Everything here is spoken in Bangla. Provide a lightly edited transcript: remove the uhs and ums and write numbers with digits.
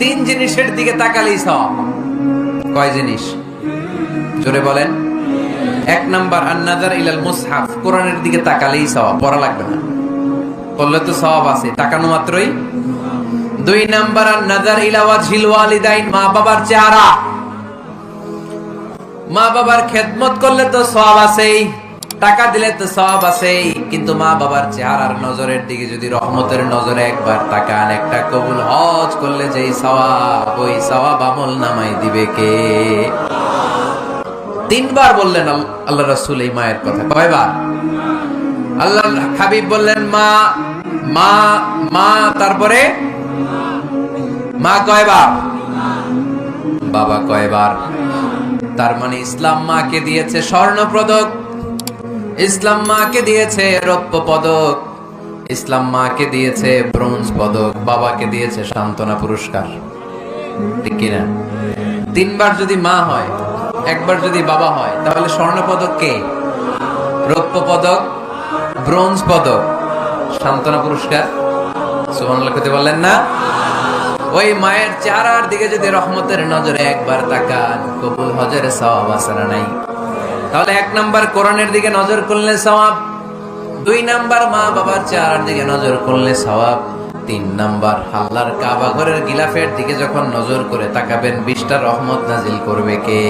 তিন জিনিসের দিকে তাকালেই সওয়াব। কয় জিনিস? জোরে বলেন। এক নাম্বার আন-নাযার ইলাল মুসহাফ, কোরআনের দিকে তাকালেই সওয়াব, পড়া লাগবে না, পড়লে তো সওয়াব আছে, তাকানো মাত্রই। দুই নাম্বার আন-নাযার ইলা ওয়াজহিল ওয়ালিদাইন, মা বাবার চেহারা, মা বাবার খেদমত করলে তো সওয়াব আছেই, টাকা দিলে তো সওয়াব আছেই, কিন্তু মা বাবার চেহারার নজরের দিকে যদি রহমতের নজরে একবার তাকান, একটা কবুল হজ করলে যেই সওয়াব, ওই সওয়াব আমল নামাই দিবে কে? তিনবার বললেন আল্লাহ রাসূল এই মায়ের কথা। কয়বার? আল্লাহর হাবিব বললেন মা মা মা, তারপরে মা কয়বার? বাবা কয়বার? তার মানে ইসলাম মাকে দিয়েছে স্বর্ণ পদক, ইসলাম মাকে দিয়েছে রৌপ্য পদক, ইসলাম মাকে দিয়েছে ব্রোঞ্জ পদক, বাবাকে দিয়েছে সান্ত্বনা পুরস্কার। ঠিক কিনা? তিনবার যদি মা হয়, একবার যদি বাবা হয়, তাহলে স্বর্ণ পদক কে? রৌপ্য পদক, ব্রোঞ্জ পদক, সান্ত্বনা পুরস্কার। সুবহানাল্লাহ কইতে বললেন না? ওই মায়ের চেহারার দিকে যদি রহমতের নজরে একবার তাকান, কবুল হজের সওয়াব আছে না নাই? তাহলে এক নাম্বার কোরআনের দিকে নজর করলে সওয়াব, দুই নাম্বার মা বাবার চেহারার দিকে নজর করলে সওয়াব, তিন নাম্বার আল্লাহর কাবা ঘরের গিলাফের দিকে যখন নজর করে তাকাবেন, 20টা রহমত নাজিল করবে কে?